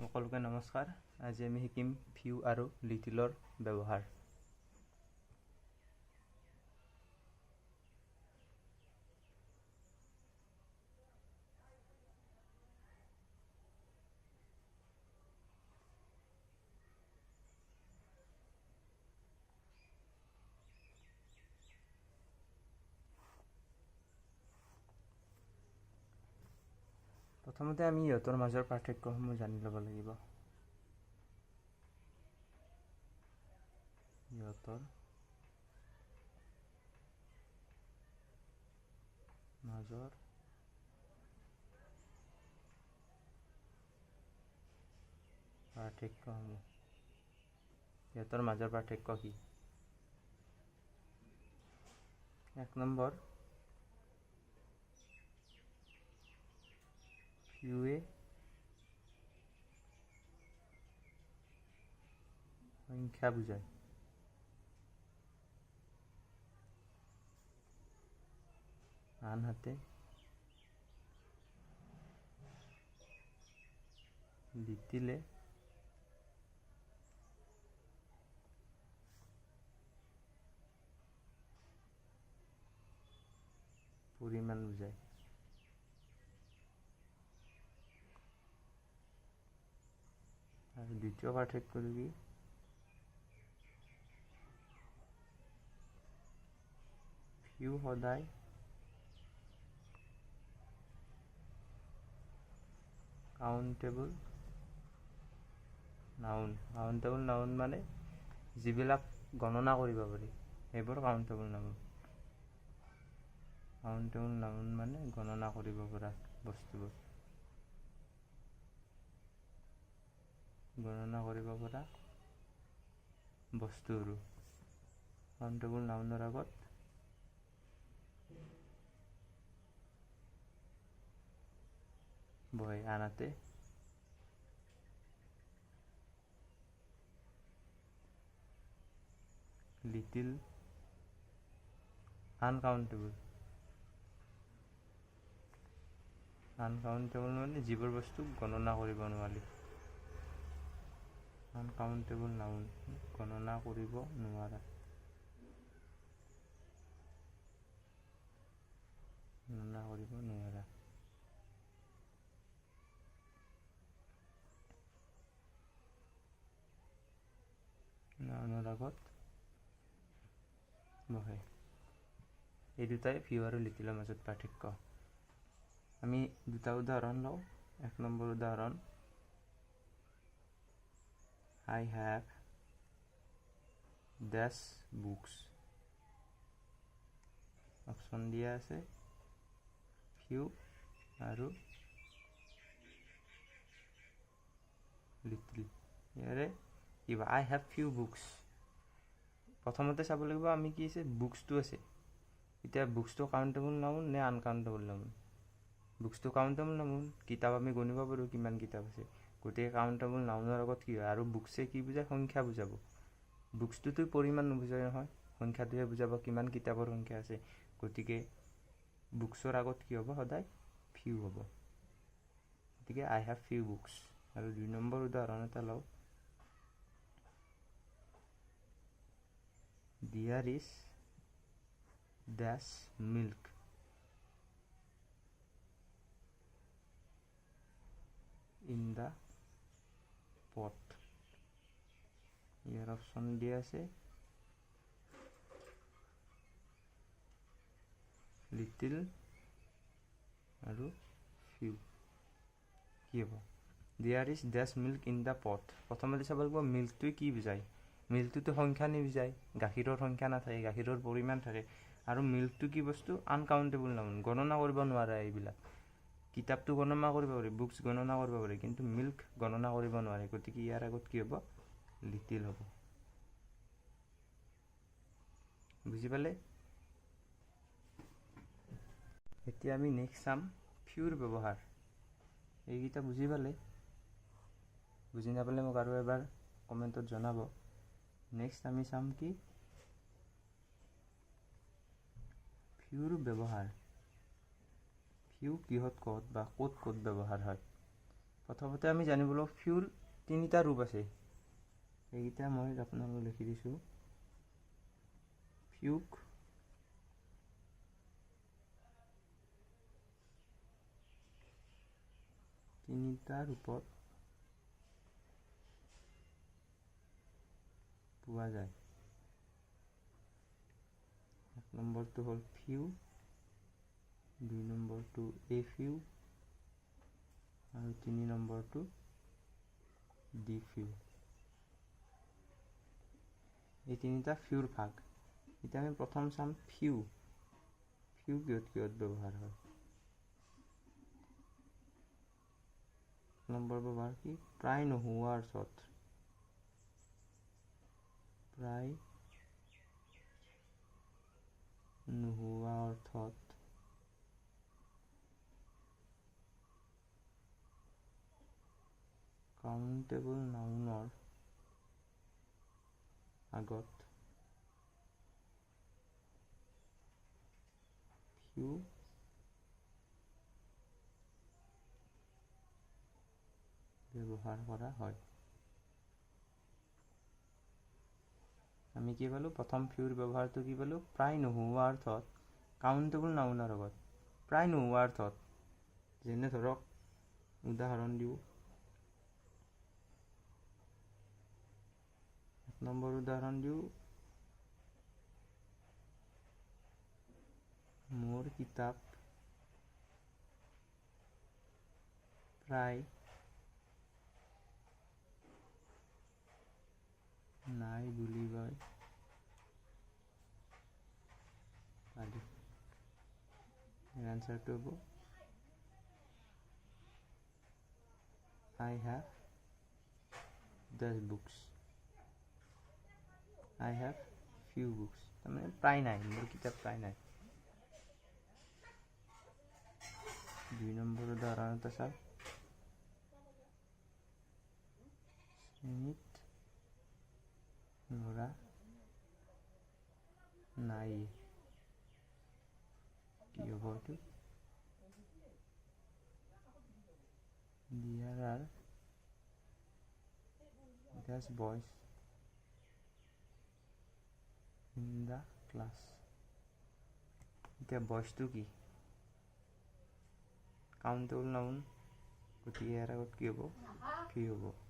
সকলোকে নমস্কাৰ। আজি আমি শিকিম ফিউ আৰু লিটিলৰ ব্যৱহাৰ। প্ৰথমতে আমি ইহঁতৰ মাজৰ পাৰ্থক্যসমূহ জানি ল'ব লাগিব। ইহঁতৰ মাজৰ পাৰ্থক্যসমূহ। ইহঁতৰ মাজৰ পাৰ্থক্য কি? 1 নম্বৰ, ফিউৱে সংখ্যা বুজায়। আনহাতে লিটিলে পৰিমাণ বুজায়। আৰু দ্বিতীয় পাৰ্থক্যটো কি? ফিউ সদায় কাউণ্টেবল নাউন। কাউণ্টেবল নাউন মানে যিবিলাক গণনা কৰিব পাৰি সেইবোৰ কাউণ্টেবল নাউন। কাউণ্টেবল নাউন মানে গণনা কৰিব পৰা বস্তুবোৰ, গণনা কৰিব পৰা বস্তুবোৰ কাউণ্টেবল নাউনৰ আগত বহে। আনহাতে লিটিল আনকাউণ্টেবল। আনকাউণ্টেবল মানে যিবোৰ বস্তু গণনা কৰিব নোৱাৰি। আনকাউণ্টেবল নাউন গণনা কৰিব নোৱাৰা। গণনা কৰিব নোৱাৰা। নাউনৰ আগত বহে। এই দুটাই ফিউ আৰু লিটিলৰ মাজত পাৰ্থক্য। আমি দুটা উদাহৰণ লওঁ। 1 নম্বৰ উদাহৰণ, I have dash books। Option দিয়া আছে ফিউ আৰু লিটিল। ইয়াৰে কিবা I have few books। প্ৰথমতে চাব লাগিব আমি কি আছে, বুকছটো আছে। এতিয়া বুকছটো কাউণ্টেবল নাউন নে আনকাউণ্টেবল নাউন? বুকছটো কাউণ্টেবল নাউন, কিতাপ আমি গণিব পাৰোঁ কিমান কিতাপ আছে। গতিকে কাউণ্টেবল নাউনৰ আগত কি হয়? আৰু বুকছে কি বুজায়? সংখ্যা বুজাব। বুকছটোতো পৰিমাণ নুবুজায় নহয়, সংখ্যাটোহে বুজাব, কিমান কিতাপৰ সংখ্যা আছে। গতিকে বুকছৰ আগত কি হ'ব? সদায় ফিউ হ'ব। গতিকে I have few books। আৰু 2 নম্বৰ উদাহৰণ এটা লওঁ। There is dash milk in the pot। Year option দিয়া আছে লিটিল আৰু ফিউ। কি হ'ব? There is dash milk in the pot। প্ৰথমতে চাব লাগিব মিল্কটোৱে কি বুজায়। মিল্কটোতো সংখ্যা নিবুজায়, গাখীৰৰ সংখ্যা নাথাকে, গাখীৰৰ পৰিমাণ থাকে। আৰু মিল্কটো কি বস্তু? আনকাউণ্টেবল নাউন, গণনা কৰিব নোৱাৰে। এইবিলাক কিতাপটো গণনা কৰিব পাৰি, বুকছ গণনা কৰিব পাৰি, কিন্তু মিল্ক গণনা কৰিব নোৱাৰে। গতিকে ইয়াৰ আগত কি হ'ব? লিটিল হ'ব। বুজি পালে? এতিয়া আমি নেক্সট চাম ফিউৰ ব্যৱহাৰ। এইকেইটা বুজি পালে? বুজি নাপালে মোক আৰু এবাৰ কমেণ্টত জনাব। নেক্সট আমি চাম কি? ফিউৰ ব্যৱহাৰ। ফিউ কিহত ক'ত বা ক'ত ক'ত ব্যৱহাৰ হয়। প্ৰথমতে আমি জানিব লাগিব ফিউৰ তিনিটা ৰূপ আছে, এইকেইটা মই আপোনালোকক লিখি দিছোঁ। ফিউক, তিনিটা ৰূপত পোৱা যায়। এক নম্বৰটো হ'ল ফিউ, 2 নম্বৰটো এ ফিউ আৰু 3 নম্বৰটো ডি ফিউ। এই তিনিটা ফিউৰ ভাগ। এতিয়া আমি প্ৰথম চাম ফিউ। ফিউ কিহত কিহত ব্যৱহাৰ হয়। নম্বৰ ব্যৱহাৰ কি? প্ৰায় নোহোৱা অৰ্থত। প্ৰায় নোহোৱা অৰ্থত কাউণ্টেবল নাউনৰ আগত ফিউ ব্যৱহাৰ কৰা হয়। আমি কি পালোঁ? প্ৰথম ফিউৰ ব্যৱহাৰটো কি পালোঁ? প্ৰায় নোহোৱা অৰ্থত কাউণ্টেবল নাউনৰ আগত, প্ৰায় নোহোৱা অৰ্থত। যেনে ধৰক উদাহৰণ দিওঁ। এক নম্বৰ উদাহৰণ দিওঁ, মোৰ কিতাপ প্ৰায় নাই বুলিবই পাৰি। ইয়াৰ এনচাৰটো হ'ব I have 10 books. I have few books. তাৰমানে প্ৰায় নাই, মোৰ কিতাপ প্ৰায় নাই। 2 নম্বৰ উদাহৰণ এটা চাওক। শ্ৰেণীত ল'ৰা নাই। কি হ'ব এইটো? There are less boys in the class. এতিয়া বয়সটো কি? কাউণ্টেবল নাউন, গতিকে ইয়াৰ আগত কি হ'ব? ফিউ হ'ব।